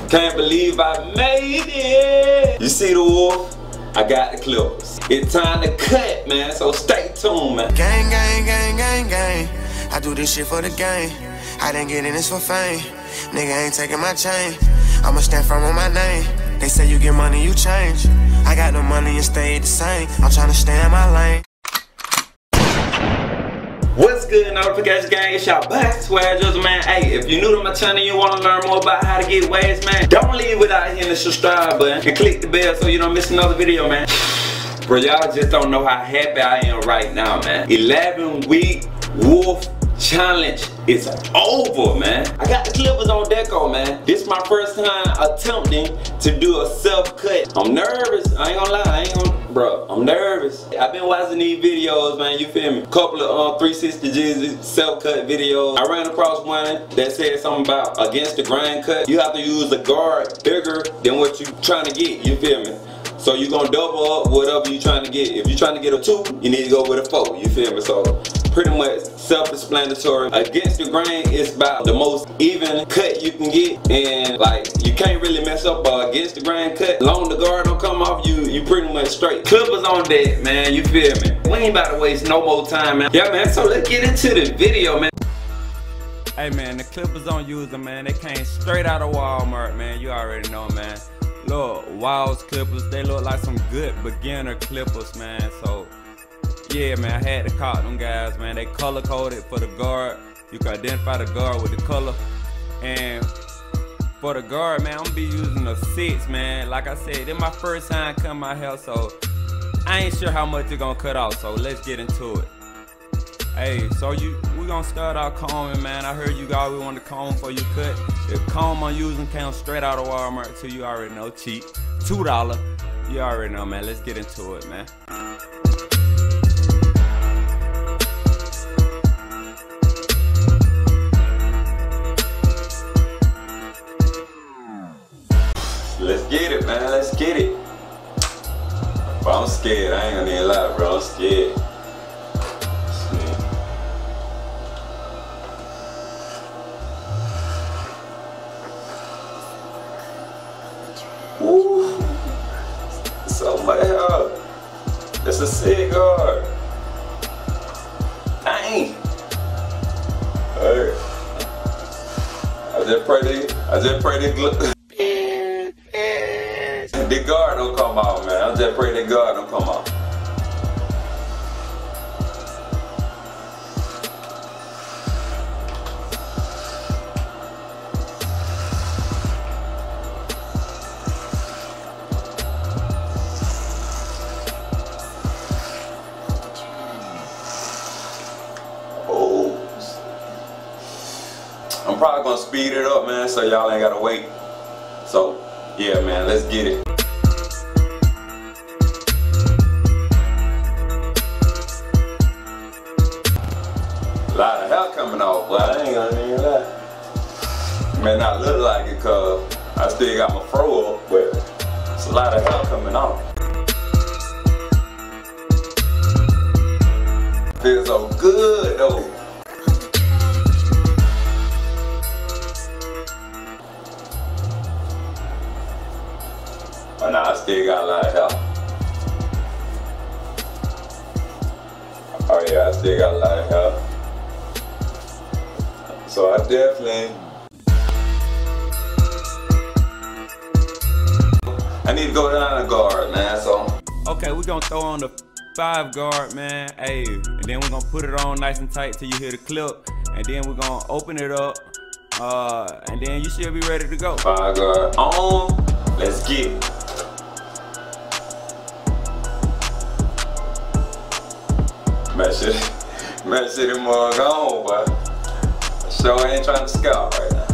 Can't believe I made it. You see the wolf? I got the clippers. It's time to cut, man, so stay tuned, man. Gang, gang, gang, gang, gang. I do this shit for the game. I didn't get in this for fame. Nigga ain't taking my chain. I'ma stand firm on my name. They say you get money, you change. I got no money and stay the same. I'm trying to stay in my lane. What's good, notification gang? It's y'all back, SwaggDrizzle, man. Hey, if you're new to my channel, you want to learn more about how to get waves, man, don't leave without hitting the subscribe button and click the bell so you don't miss another video, man. Bro, y'all just don't know how happy I am right now, man. 11-week wolf challenge is over, man. I got the clippers on deco, man. This is my first time attempting to do a self-cut. I'm nervous. I ain't gonna lie. Bro, I'm nervous. I've been watching these videos, man. You feel me? Couple of 360 G's self-cut videos. I ran across one that said something about against the grain cut. You have to use a guard bigger than what you trying to get. You feel me? So you're gonna double up whatever you're trying to get. If you're trying to get a 2, you need to go with a 4. You feel me? So pretty much self-explanatory. Against the grain is about the most even cut you can get, and like you can't really mess up against the grain cut. Long the guard don't come off, you pretty much straight. Clippers on deck, man. You feel me? We ain't about to waste no more time, man. Yeah, man. So let's get into the video, man. Hey, man, the clippers on user, man. They came straight out of Walmart, man. You already know, man. Look, Wild's clippers, they look like some good beginner clippers, man. So yeah, man, I had to call them guys, man. They color coded for the guard. You can identify the guard with the color. And for the guard, man, I'm gonna be using a 6, man. Like I said, this my first time cutting my hair, so I ain't sure how much it's gonna cut off. So let's get into it. Hey, so we gonna start out combing, man. I heard you guys we want to comb for your cut. The comb I'm using came straight out of Walmart, so you already know, cheap. $2. You already know, man. Let's get into it, man. Let's get it, man. Let's get it. But I'm scared. I ain't gonna need a lot, bro. I'm scared. Ooh, so much help. It's a cigar. Dang. Hey. I just pray the guard don't come out, man. I just pray the guard don't come out. I'm probably gonna speed it up, man, so y'all ain't gotta wait. So, yeah, man, let's get it. A lot of hair coming off, but I ain't gonna need that. It may not look like it, cause I still got my fro up, but it's a lot of hair coming off. Feels so good, though. But nah, I still got a lot of hair. Oh yeah, I still got a lot of hair. So I definitely need to go down the guard, man. So okay, we're gonna throw on the 5 guard, man. Hey, and then we're gonna put it on nice and tight till you hear the clip, and then we're gonna open it up, and then you should be ready to go. 5 guard on. Let's get it. Man, shit is more gone, but sure ain't trying to scout right now.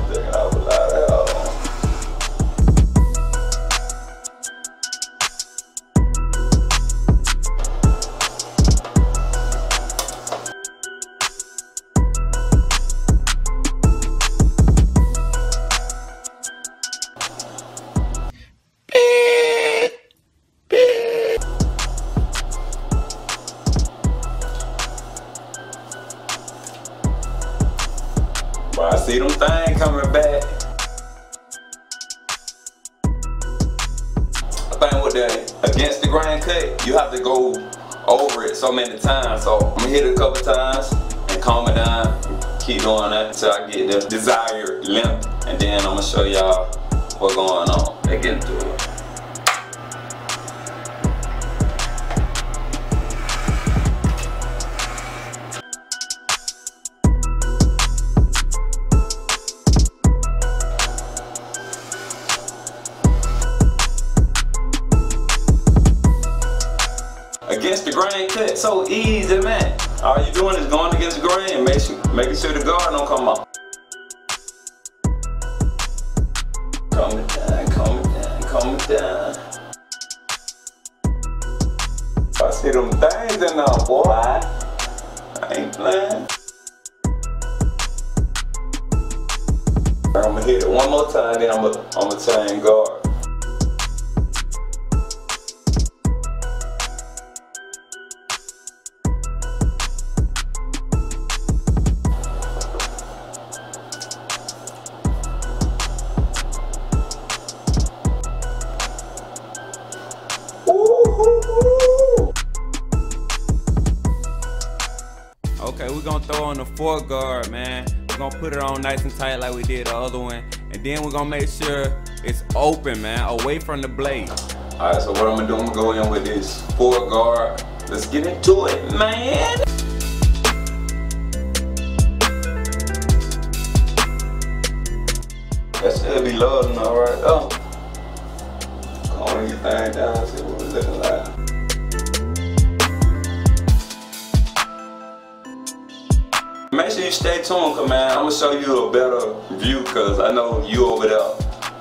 Taking off a lot of hell. that against the grain cut, you have to go over it so many times. So I'm gonna hit it a couple times and calm it down. Keep doing that until I get the desired length, and then I'm gonna show y'all what's going on. Let's get into it. Against the grain cut, so easy, man. All you doing is going against the grain and making sure the guard don't come up. Calm it down, calm it down, calm it down. I see them things in there, boy. I ain't playing. I'm gonna hit it one more time, then I'm gonna change guard. Okay, we're gonna throw on the fourth guard, man. We're gonna put it on nice and tight like we did the other one. And then we're gonna make sure it's open, man, away from the blade. All right, so what I'm gonna do, I'm gonna go in with this fourth guard. Let's get into it, man. That should be low enough right there. Calm your thing down, see what it's looking like. Make sure you stay tuned, cause man, I'm gonna show you a better view, cause I know you over there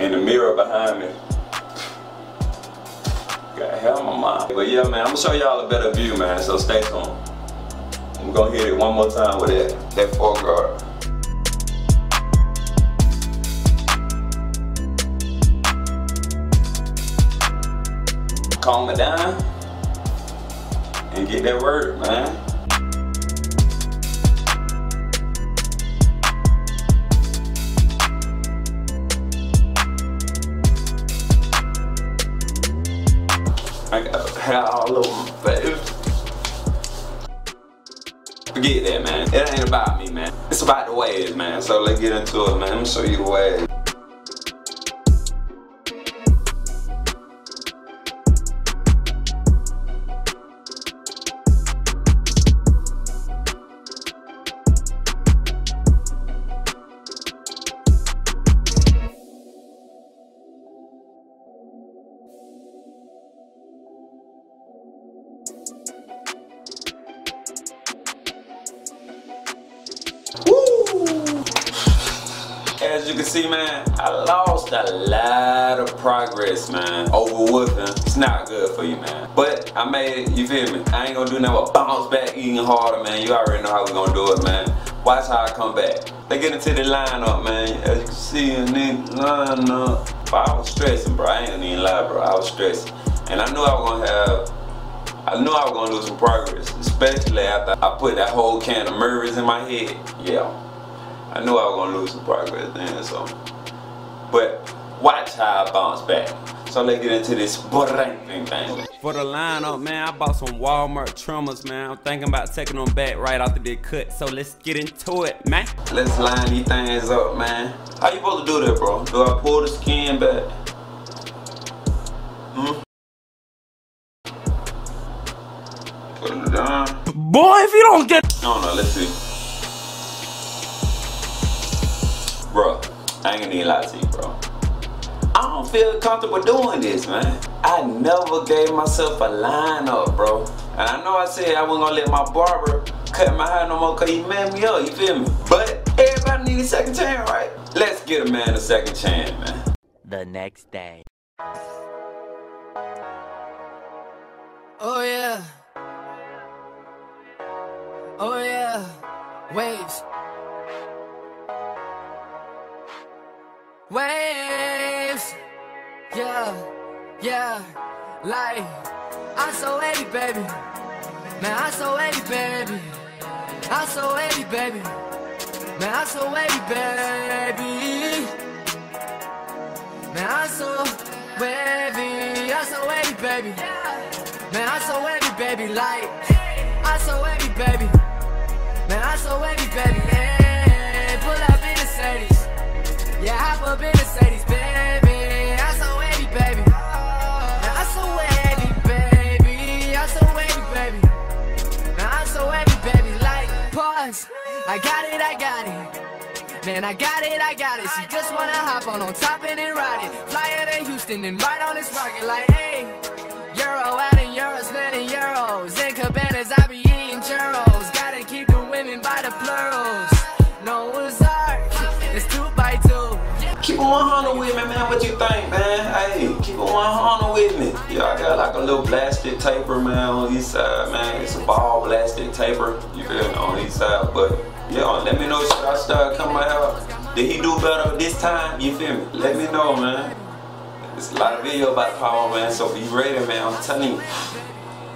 in the mirror behind me. Got hell on my mind. But yeah, man, I'm gonna show y'all a better view, man, so stay tuned. I'm gonna hit it one more time with that fourth guard. Calm it down and get that work, man. I got hair all over my face. Forget that, man. It ain't about me, man. It's about the waves, man. So let's get into it, man. Let me show you the waves. As you can see, man, I lost a lot of progress, man, over whooping. It's not good for you, man. But I made it, you feel me? I ain't gonna do nothing but bounce back even harder, man. You already know how we gonna do it, man. Watch how I come back. They get into the lineup, man. As you can see in the lineup. But I was stressing, bro. I ain't gonna even lie, bro. I was stressing. And I knew I was gonna lose some progress, especially after I put that whole can of Murray's in my head. Yeah. I knew I was gonna lose some progress then, so. But watch how I bounce back. So let's get into this thing. For the lineup, man, I bought some Walmart trimmers, man. I'm thinking about taking them back right after they cut. So let's get into it, man. Let's line these things up, man. How you supposed to do that, bro? Do I pull the skin back? Put it down. Boy, if you don't get... No, let's see. Bro, I ain't gonna even lie to you, bro. I don't feel comfortable doing this, man. I never gave myself a line up, bro. And I know I said I wasn't gonna let my barber cut my hair no more cause he messed me up, you feel me? But everybody needs a second chance, right? Let's get a man a second chance, man. The next day. Oh yeah. Oh yeah. Waves. Waves, yeah, like, I'm so 80, baby, man, I'm so 80, baby, I'm so 80, baby, man, I'm so 80, baby, man, I'm so wavy, I so heavy, baby. Man, I so heavy, baby. Like, I so heavy, baby. Man, I so heavy, baby. Hey, pull up in Mercedes. Yeah, hop up in Mercedes, baby. I so heavy, baby. Man, I so heavy, baby. I so heavy, baby. Man, I so heavy, baby. Like, pause. I got it, I got it. Man, I got it, I got it. She just wanna hop on top and then ride it. Fly it in Houston and ride on this rocket like, hey. Euro out in euros, spending euros. In cabanas, I be eating churros. Gotta keep the women by the plurals. No, it's art, it's 2x2. Keep it 100 with me, man. What you think, man? Hey, keep it 100 with me. Yeah, I got like a little plastic taper, man, on each side, man. It's a ball plastic taper, you feel me, on each side. But yeah, let me know should I start coming out. Did he do better this time? You feel me? Let me know, man. There's a lot of video about power, man. So be ready, man. I'm telling you,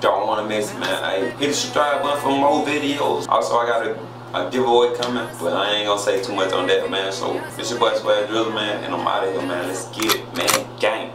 don't want to miss it, man. Hey, hit the subscribe button for more videos. Also, I got a giveaway coming, but I ain't gonna say too much on that, man. So it's your boy SwaggDrizzle, man, and I'm out of here, man. Let's get it, man. Gang.